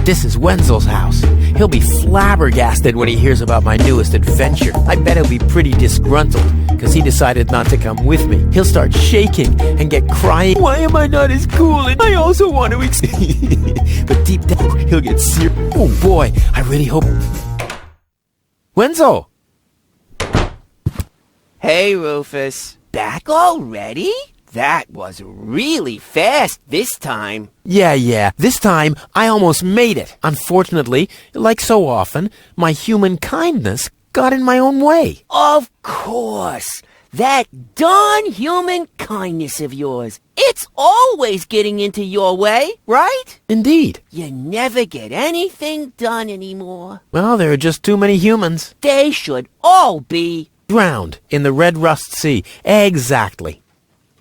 This is Wenzel's house. He'll be flabbergasted when he hears about my newest adventure. I bet he'll be pretty disgruntled, because he decided not to come with me. He'll start shaking and get crying. Why am I not as cool? And I also want to But deep down, he'll get serious. Oh boy, I really hope... Wenzel! Hey, Rufus. Back already? That was really fast this time. Yeah. This time, I almost made it. Unfortunately, like so often, my human kindness got in my own way. Of course. That darn human kindness of yours. It's always getting into your way, right? Indeed. You never get anything done anymore. Well, there are just too many humans. They should all be... drowned in the Red Rust Sea. Exactly.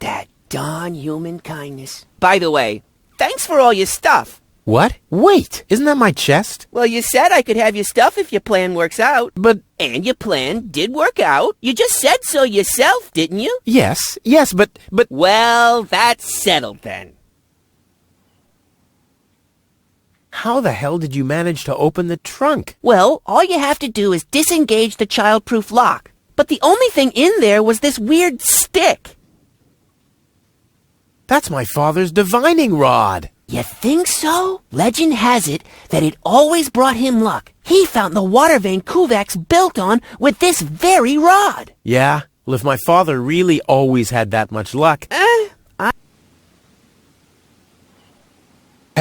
That darn human kindness. By the way, thanks for all your stuff. What? Wait, isn't that my chest? Well, you said I could have your stuff if your plan works out. But... And your plan did work out. You just said so yourself, didn't you? Yes, but... Well, that's settled then. How the hell did you manage to open the trunk? Well, all you have to do is disengage the child-proof lock. But the only thing in there was this weird stick. That's my father's divining rod. You think so? Legend has it that it always brought him luck. He found the water vein Kuvak's built on with this very rod. Yeah? Well, if my father really always had that much luck...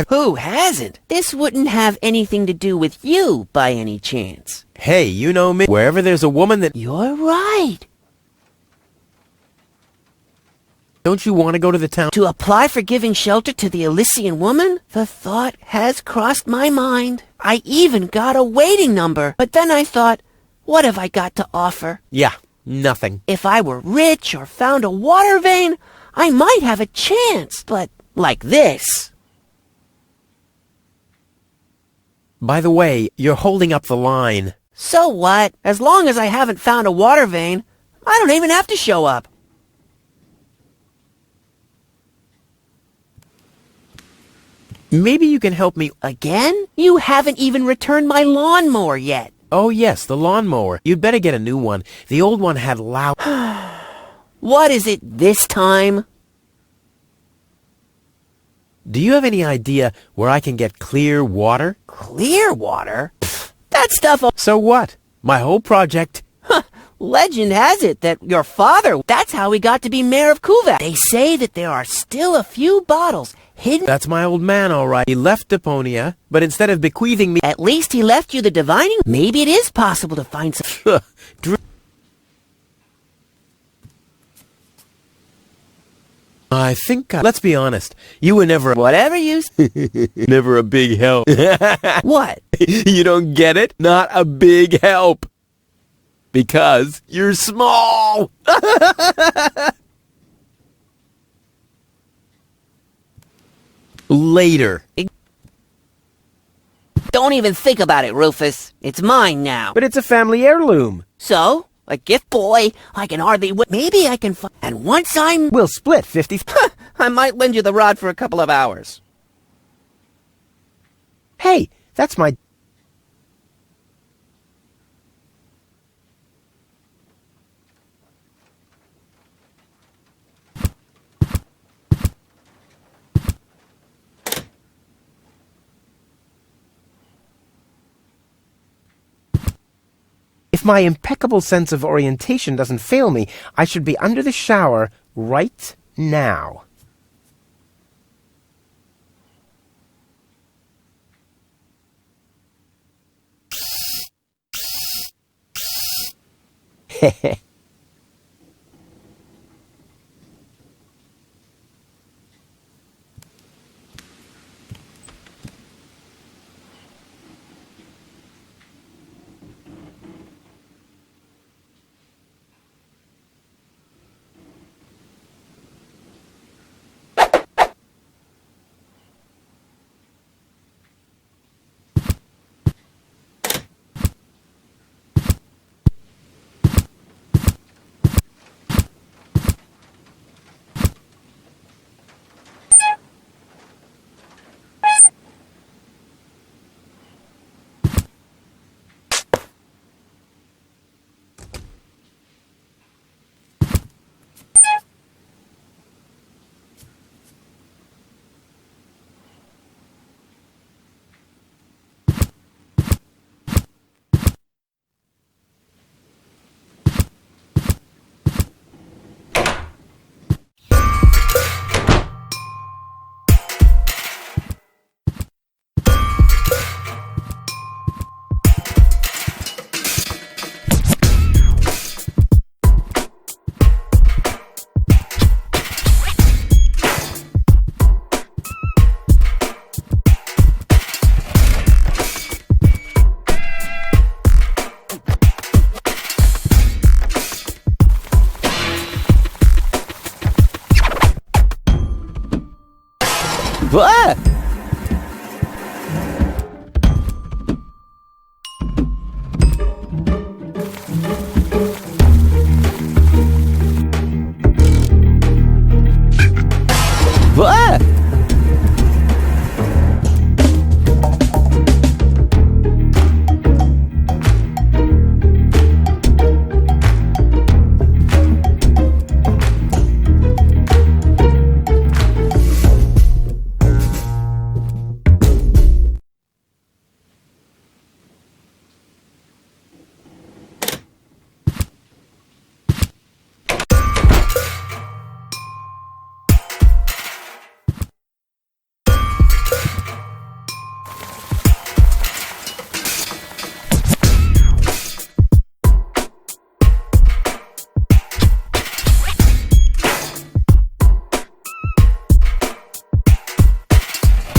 Who hasn't? This wouldn't have anything to do with you, by any chance. Hey, you know me. Wherever there's a woman that... You're right. Don't you want to go to the town? To apply for giving shelter to the Elysian woman? The thought has crossed my mind. I even got a waiting number. But then I thought, what have I got to offer? Yeah, nothing. If I were rich or found a water vein, I might have a chance. But like this... By the way, you're holding up the line. So what? As long as I haven't found a water vein, I don't even have to show up. Maybe you can help me... Again? You haven't even returned my lawnmower yet. Oh yes, the lawnmower. You'd better get a new one. The old one had loud... What is it this time? Do you have any idea where I can get clear water? Clear water? Pfft, that stuff... So what? My whole project... Legend has it that your father... That's how he got to be mayor of Kuvak. They say that there are still a few bottles hidden... That's my old man, all right. He left Deponia, but instead of bequeathing me... At least he left you the divining... Maybe it is possible to find some... I think... Let's be honest. You were never... Whatever you... Never a big help. What? You don't get it? Not a big help. Because you're small. Later. Don't even think about it, Rufus. It's mine now. But it's a family heirloom. So, a gift boy, I can hardly wait. Maybe I can find... And once I'm... We'll split 50... I might lend you the rod for a couple of hours. Hey, that's my... If my impeccable sense of orientation doesn't fail me, I should be under the shower right now. Heh.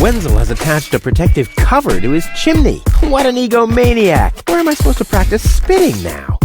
Wenzel has attached a protective cover to his chimney. What an egomaniac! Where am I supposed to practice spitting now?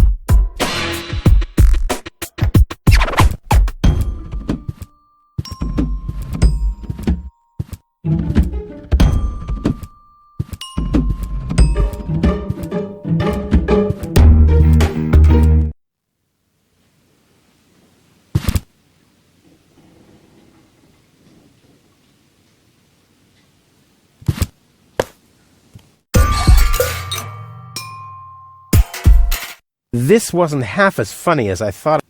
This wasn't half as funny as I thought.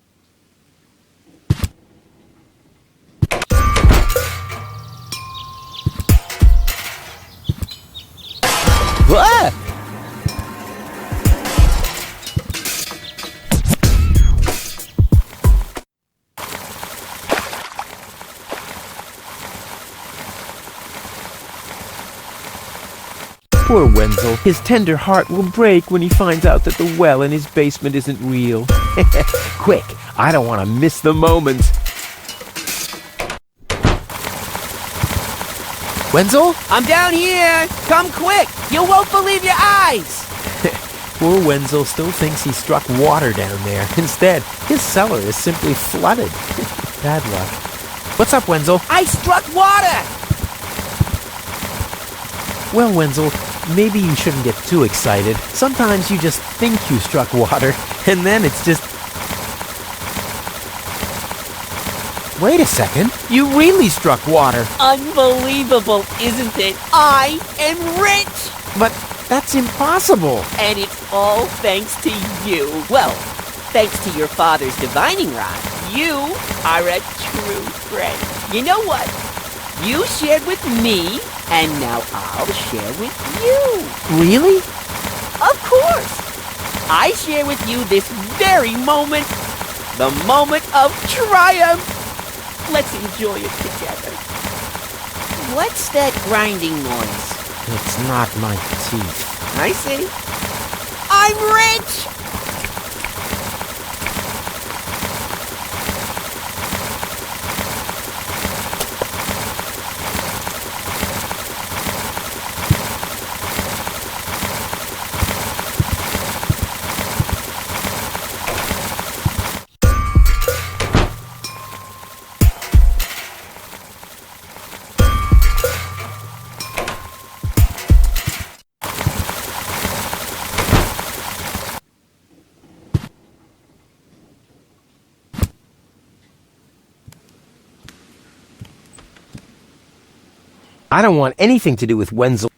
What? Poor Wenzel. His tender heart will break when he finds out that the well in his basement isn't real. Quick, I don't want to miss the moment. Wenzel? I'm down here! Come quick! You won't believe your eyes! Poor Wenzel still thinks he struck water down there. Instead, his cellar is simply flooded. Bad luck. What's up, Wenzel? I struck water! Well, Wenzel, maybe you shouldn't get too excited. Sometimes you just think you struck water, and then it's just... Wait a second. You really struck water. Unbelievable, isn't it? I am rich! But that's impossible. And it's all thanks to you. Well, thanks to your father's divining rod. You are a true friend. You know what? You shared with me, and now I'll share with you. Really? Of course. I share with you this very moment, the moment of triumph. Let's enjoy it together. What's that grinding noise? It's not my teeth. I see. I'm rich! I don't want anything to do with Wenzel.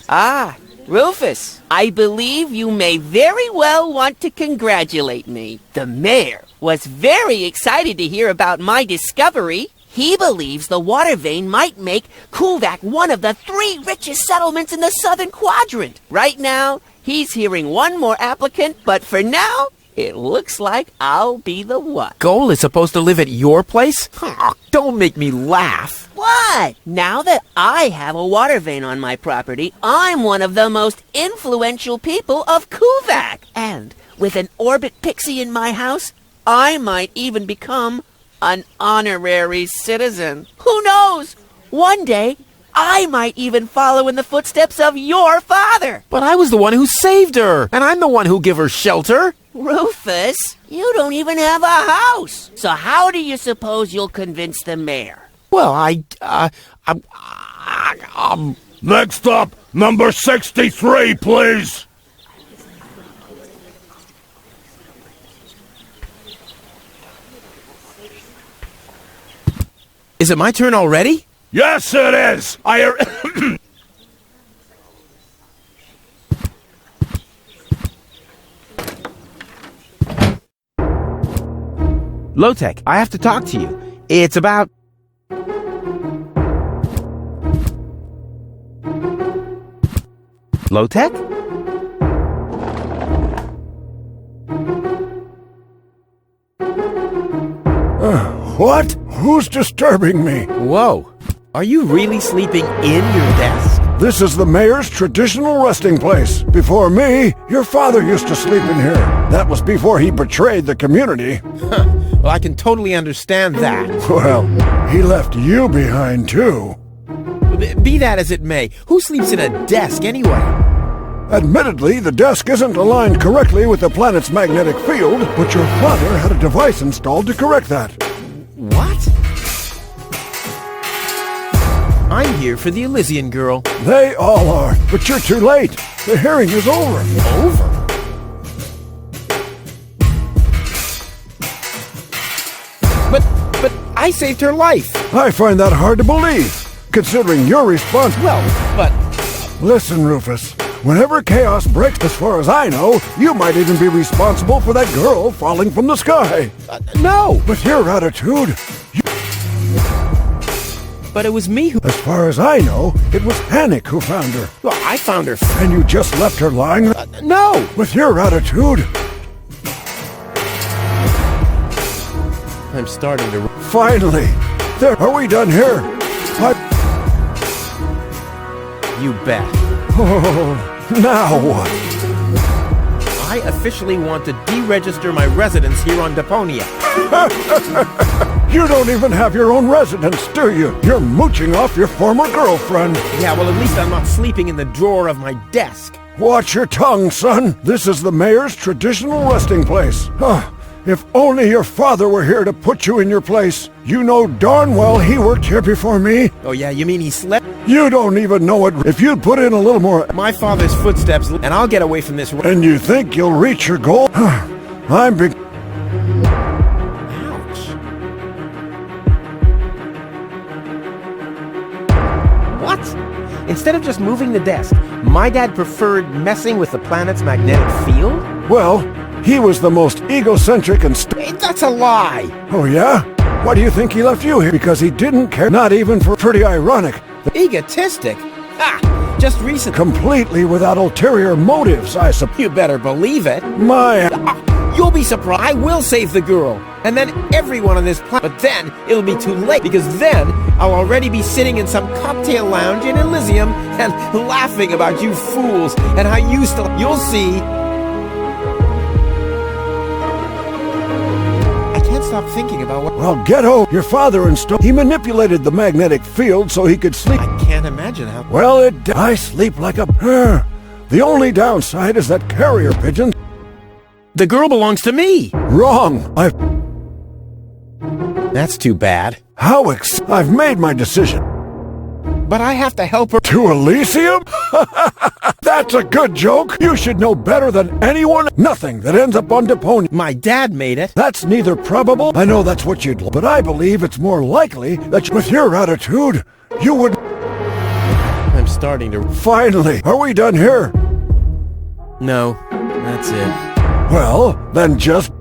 Ah, Rufus, I believe you may very well want to congratulate me. The mayor was very excited to hear about my discovery. He believes the water vein might make Kuvak one of the 3 richest settlements in the southern quadrant. Right now, he's hearing one more applicant, but for now, it looks like I'll be the one. Goal is supposed to live at your place? Oh, don't make me laugh. What? Now that I have a water vein on my property, I'm one of the most influential people of Kuvak. And with an orbit pixie in my house, I might even become an honorary citizen. Who knows? One day, I might even follow in the footsteps of your father. But I was the one who saved her, and I'm the one who gave her shelter. Rufus, you don't even have a house. So how do you suppose you'll convince the mayor? Well, Next up, number 63, please. Is it my turn already? Yes, it is. Low-Tech, I have to talk to you. It's about... Low-Tech? What? Who's disturbing me? Whoa. Are you really sleeping in your desk? This is the mayor's traditional resting place. Before me, your father used to sleep in here. That was before he betrayed the community. Well, I can totally understand that. Well, he left you behind too. Be that as it may, who sleeps in a desk anyway? Admittedly, the desk isn't aligned correctly with the planet's magnetic field, but your father had a device installed to correct that. What? I'm here for the Elysian girl. They all are, but you're too late. The hearing is over. Over? But I saved her life. I find that hard to believe, considering your response. Well, but... Listen, Rufus. Whenever chaos breaks, as far as I know, you might even be responsible for that girl falling from the sky. No! With your attitude... But it was me who... As far as I know, it was Panic who found her. Well, I found her... And you just left her lying... No! With your attitude... I'm starting to... Finally! There, are we done here? You bet. Oh, now what? I officially want to deregister my residence here on Deponia. You don't even have your own residence, do you? You're mooching off your former girlfriend. Yeah, well, at least I'm not sleeping in the drawer of my desk. Watch your tongue, son. This is the mayor's traditional resting place. If only your father were here to put you in your place. You know darn well he worked here before me. Oh yeah, you mean he slept? You don't even know it. If you'd put in a little more... My father's footsteps, and I'll get away from this... And you think you'll reach your goal? I'm big... Ouch. What? Instead of just moving the desk, my dad preferred messing with the planet's magnetic field? Well, he was the most egocentric and... Hey, that's a lie! Oh, yeah? Why do you think he left you here? Because he didn't care, not even for... Pretty ironic. Egotistic? Ha! Just recently... Completely without ulterior motives, I suppose. You better believe it. My... You'll be surprised. I will save the girl. And then everyone on this planet. But then it'll be too late. Because then I'll already be sitting in some cocktail lounge in Elysium and laughing about you fools and how you still... You'll see... Stop thinking about what... Well, get over. Your father installed... He manipulated the magnetic field so he could sleep... I can't imagine how... Well, I sleep like a... The only downside is that carrier pigeon... The girl belongs to me! Wrong. That's too bad. I've made my decision. But I have to help her... To Elysium? That's a good joke. You should know better than anyone. Nothing that ends up on Deponia. My dad made it. That's neither probable. I know that's what you'd... But I believe it's more likely that with your attitude, you would... I'm starting to... Finally, are we done here? No, that's it. Well, then just...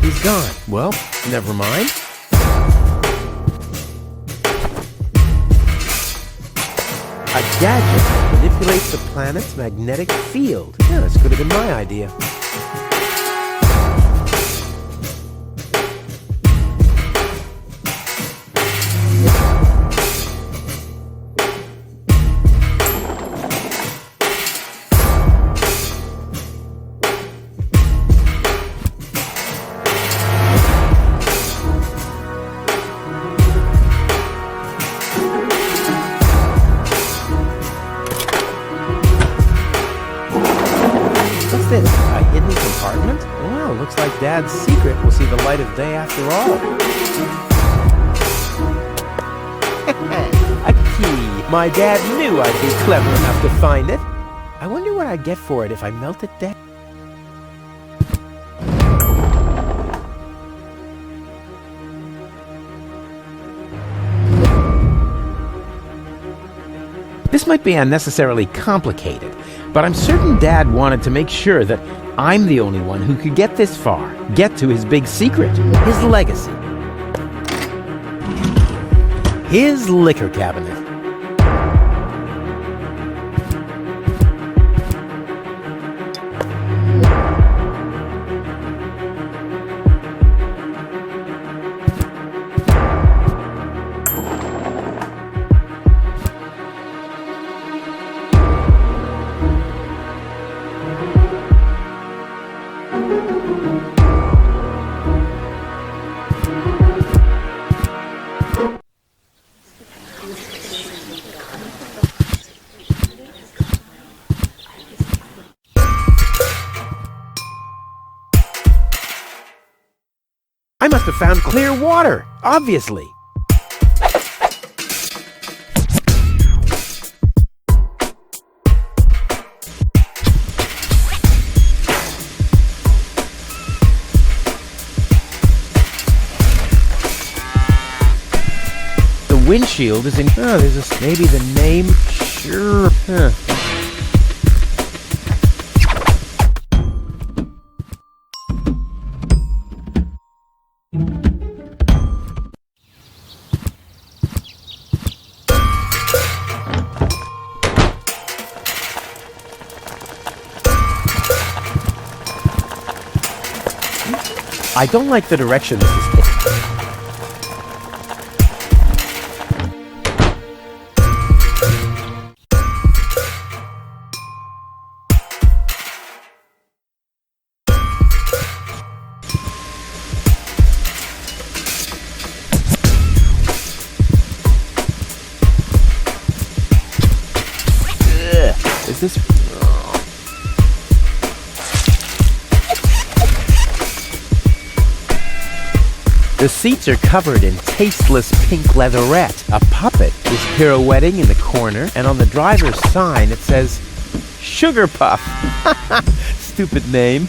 He's gone. Well, never mind. A gadget that manipulates the planet's magnetic field. Yeah, this could have been my idea. A hidden compartment? Well, looks like Dad's secret will see the light of day after all. A key. My dad knew I'd be clever enough to find it. I wonder what I'd get for it if I melt it down. This This might be unnecessarily complicated, but I'm certain Dad wanted to make sure that I'm the only one who could get this far, get to his big secret, his legacy. His liquor cabinet. I must have found clear water, obviously. The windshield is in... Oh, there's a... Maybe the name... Sure... Huh. I don't like the direction this is taking. Is this... The seats are covered in tasteless pink leatherette. A puppet is pirouetting in the corner, and on the driver's sign it says, Sugar Puff. Stupid name.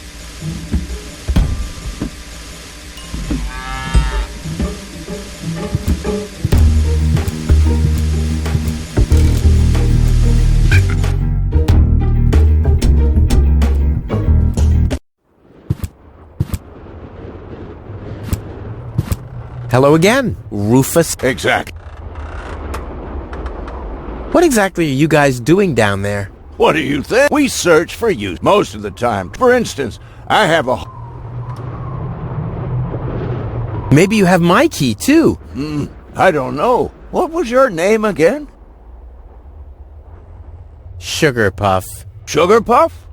Hello again, Rufus. Exactly. What exactly are you guys doing down there? What do you think? We search for you most of the time. For instance, I have a... Maybe you have my key, too. I don't know. What was your name again? Sugar Puff. Sugar Puff?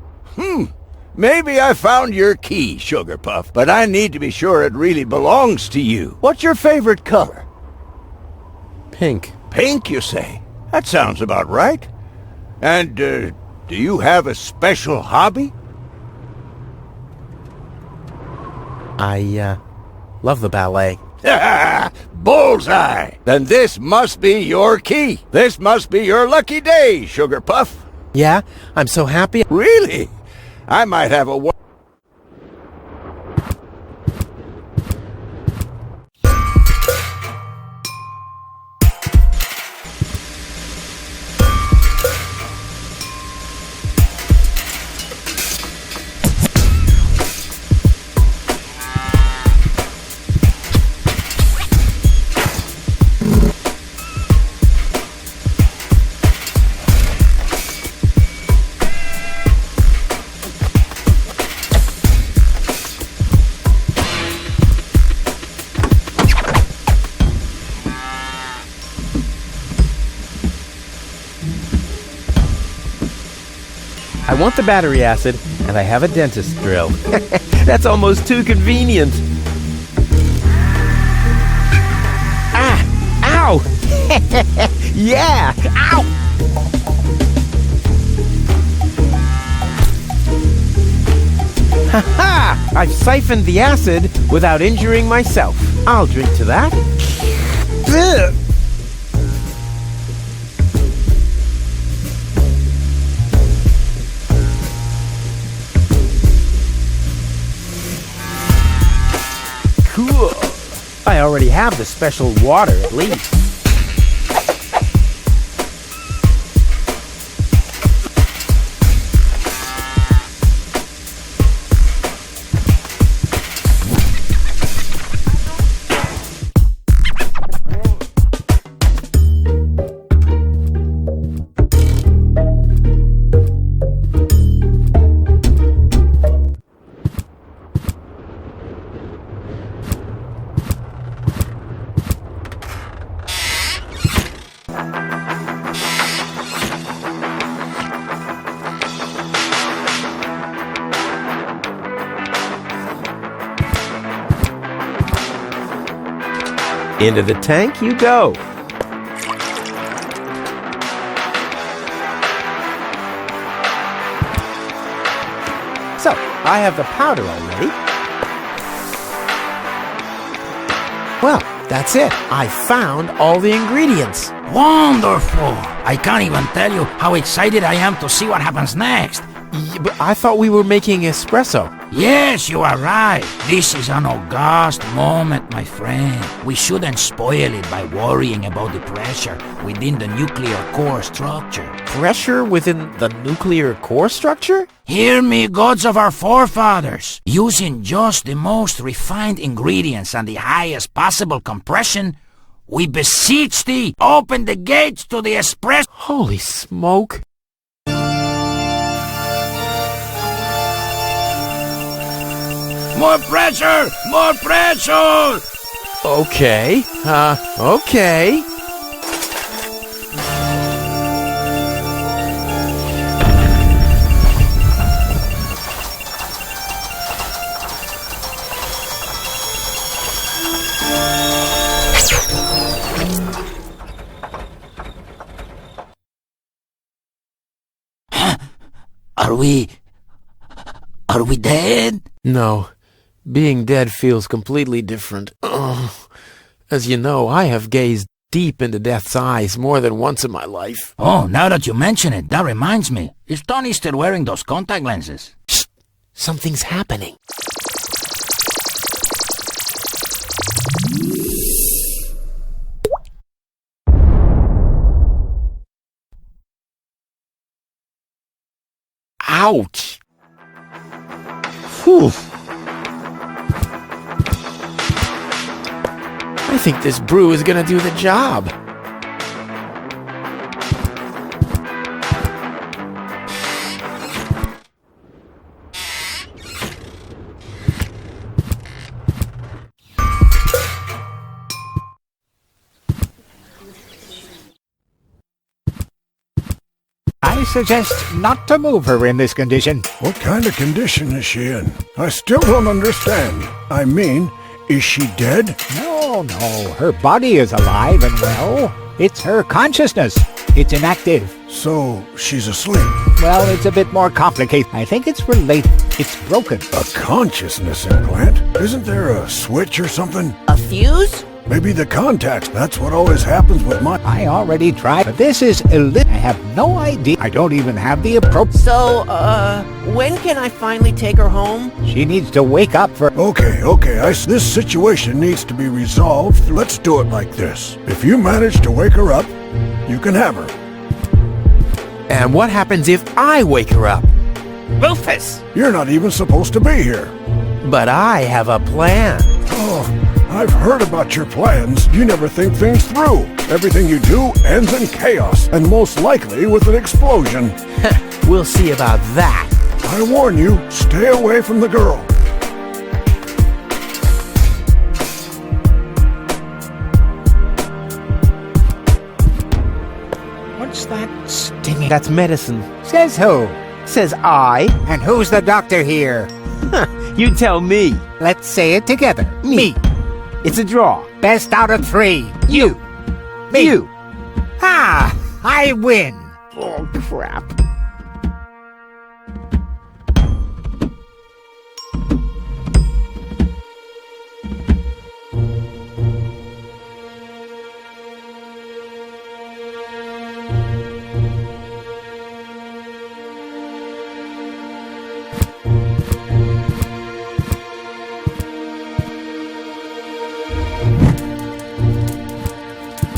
Maybe I found your key, Sugar Puff, but I need to be sure it really belongs to you. What's your favorite color? Pink. Pink, you say? That sounds about right. And, do you have a special hobby? I, love the ballet. Bullseye! Then this must be your key. This must be your lucky day, Sugar Puff. Yeah? I'm so happy. Really? I might have a... I want the battery acid, and I have a dentist drill. That's almost too convenient. Ah! Ow! Yeah! Ow! Ha-ha! I've siphoned the acid without injuring myself. I'll drink to that. Ugh. Cool. I already have the special water, at least. Into the tank you go. So, I have the powder already. Well, that's it. I found all the ingredients. Wonderful! I can't even tell you how excited I am to see what happens next. But I thought we were making espresso. Yes, you are right. This is an august moment, my friend. We shouldn't spoil it by worrying about the pressure within the nuclear core structure. Pressure within the nuclear core structure? Hear me, gods of our forefathers. Using just the most refined ingredients and the highest possible compression, we beseech thee, open the gates to the espresso. Holy smoke. More pressure! More pressure! Okay, okay. Are we dead? No. Being dead feels completely different. Ugh. As you know, I have gazed deep into death's eyes more than once in my life. Oh, now that you mention it, that reminds me. Is Tony still wearing those contact lenses? Shh! Something's happening. Ouch! Whew! I think this brew is gonna do the job. I suggest not to move her in this condition. What kind of condition is she in? I still don't understand. I mean, is she dead? No, her body is alive and well. It's her consciousness. It's inactive. So, she's asleep. Well, it's a bit more complicated. I think it's related. It's broken. A consciousness implant? Isn't there a switch or something? A fuse? Maybe the contacts. That's what always happens with my... I already tried, but this is illicit. I have no idea. I don't even have the appropriate... So, when can I finally take her home? She needs to wake up for... Okay, this situation needs to be resolved. Let's do it like this. If you manage to wake her up, you can have her. And what happens if I wake her up? Rufus! You're not even supposed to be here. But I have a plan. Oh, I've heard about your plans. You never think things through. Everything you do ends in chaos, and most likely with an explosion. We'll see about that. I warn you, stay away from the girl. What's that stinging? That's medicine. Says who? Says I. And who's the doctor here? You tell me. Let's say it together. Me. It's a draw. Best out of three. You. Me. You. Ah! I win. Oh, crap.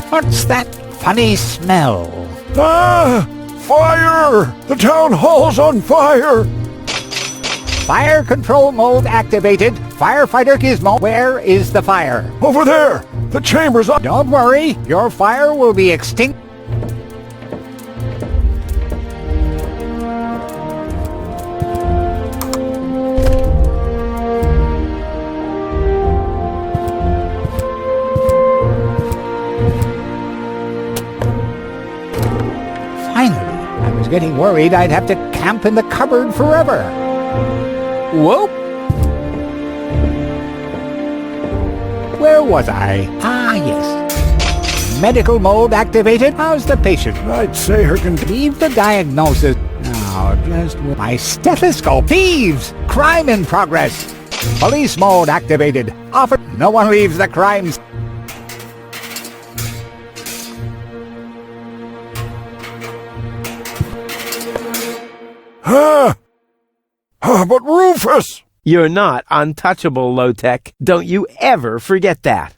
What's that funny smell? Ah! Fire! The town hall's on fire! Fire control mode activated. Firefighter Gizmo, where is the fire? Over there! The chamber's up! Don't worry, your fire will be extinct. Getting worried I'd have to camp in the cupboard forever. Whoa. where was I? Ah, yes. Medical mode activated. How's the patient? I'd say her Leave the diagnosis. Now, just my stethoscope. Thieves! Crime in progress. Police mode activated. Offer. No one leaves the crimes. But Rufus! You're not untouchable, Low-Tech. Don't you ever forget that.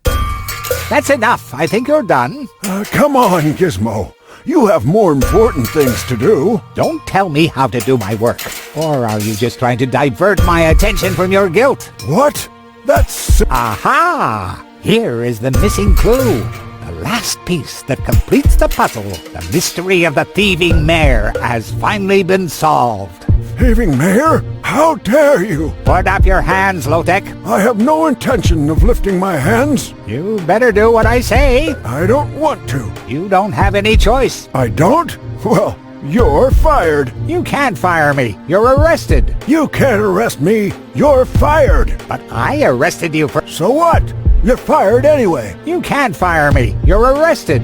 That's enough. I think you're done. Come on, Gizmo. You have more important things to do. Don't tell me how to do my work. Or are you just trying to divert my attention from your guilt? What? That's... Aha! Here is the missing clue. The last piece that completes the puzzle. The mystery of the thieving mare has finally been solved. Thieving mare? How dare you? Put up your hands, Low-Tech. I have no intention of lifting my hands. You better do what I say. I don't want to. You don't have any choice. I don't? Well, you're fired. You can't fire me. You're arrested. You can't arrest me. You're fired. But I arrested you for... So what? You're fired anyway. You can't fire me. You're arrested.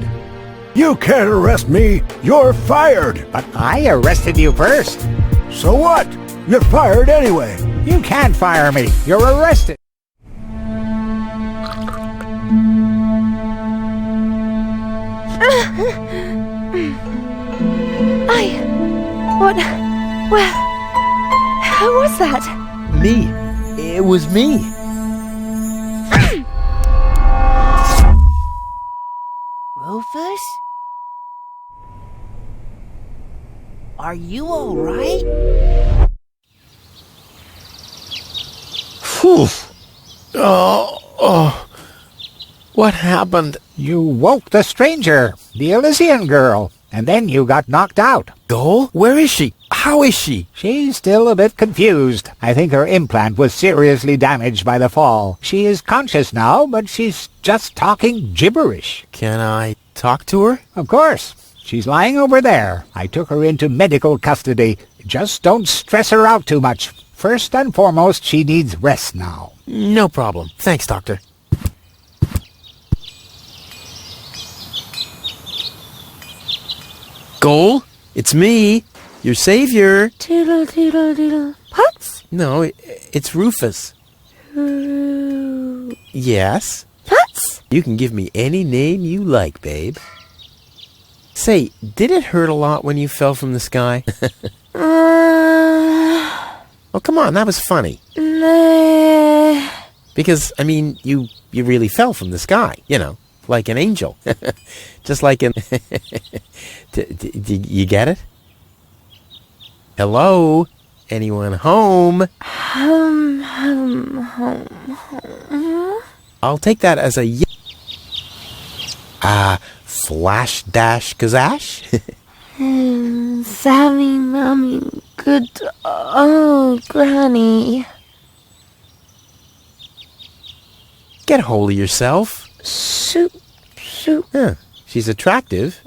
You can't arrest me. You're fired. But I arrested you first. So what? You're fired anyway. You can't fire me. You're arrested. Who was that? Me. It was me. Rufus? Are you all right? Phew. What happened? You woke the stranger, the Elysian girl, and then you got knocked out. Goal? Where is she? How is she? She's still a bit confused. I think her implant was seriously damaged by the fall. She is conscious now, but she's just talking gibberish. Can I talk to her? Of course. She's lying over there. I took her into medical custody. Just don't stress her out too much. First and foremost, she needs rest now. No problem. Thanks, Doctor. Goal? It's me, your savior. Doodle doodle doodle. Putz? No, it's Rufus. Yes? Putz? You can give me any name you like, babe. Say, did it hurt a lot when you fell from the sky? Oh, come on, that was funny. Nah. Because, I mean, you really fell from the sky, you know, like an angel. Just like an... You get it? Hello? Anyone home? Home. I'll take that as a... Flash dash kazash? Sammy, Mommy, good... Oh, Granny. Get hold of yourself. Soup. Huh. She's attractive.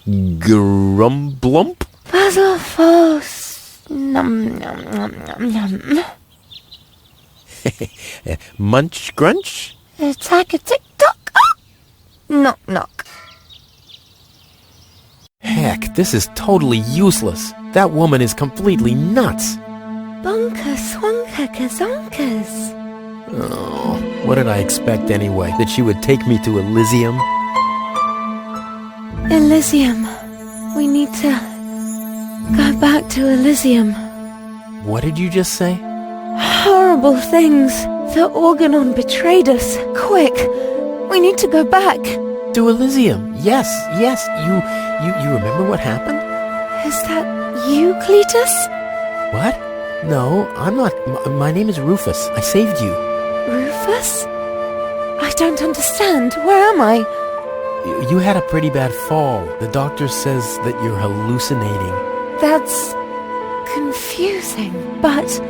Grumblump. Puzzle false. Num, num, num, num, num. Munch grunch. Attack a tick-tock. Ah! Knock, knock. Heck, this is totally useless. That woman is completely nuts. Bonka, swanka, kazonkas. Oh, what did I expect anyway? That she would take me to Elysium? Elysium. We need to go back to Elysium. What did you just say? Horrible things. The Organon betrayed us. Quick. We need to go back. To Elysium. Yes. You remember what happened? Is that you, Cletus? What? No, I'm not. My name is Rufus. I saved you. Rufus? I don't understand. Where am I? You had a pretty bad fall. The doctor says that you're hallucinating. That's confusing, but...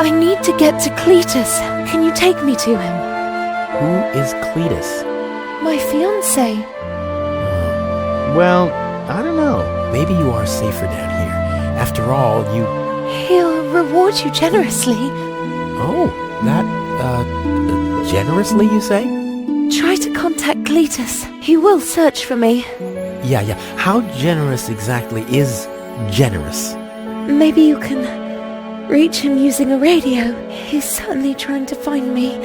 I need to get to Cletus. Can you take me to him? Who is Cletus? My fiancé. Well, I don't know. Maybe you are safer down here. After all, you... He'll reward you generously. Oh, that, generously, you say? Try to contact Cletus. He will search for me. Yeah. How generous exactly is generous? Maybe you can reach him using a radio. He's certainly trying to find me.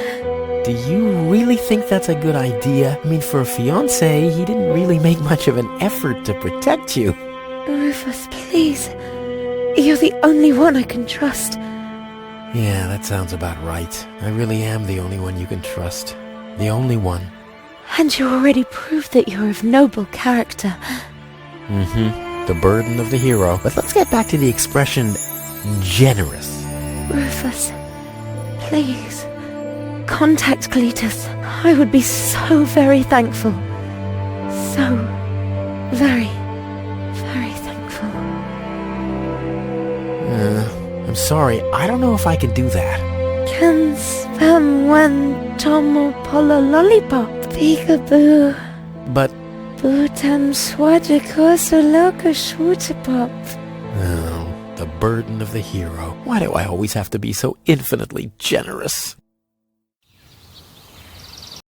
Do you really think that's a good idea? I mean, for a fiancé, he didn't really make much of an effort to protect you. Rufus, please. You're the only one I can trust. Yeah, that sounds about right. I really am the only one you can trust. The only one. And you already proved that you're of noble character. The burden of the hero. But let's get back to the expression generous. Rufus, please. Contact Cletus. I would be so very thankful. So very, very thankful. I'm sorry, I don't know if I can do that. Can spam when tomo polo lollipop. Peekaboo. But... Butam swajiko soloka shwutapop. Oh, the burden of the hero. Why do I always have to be so infinitely generous?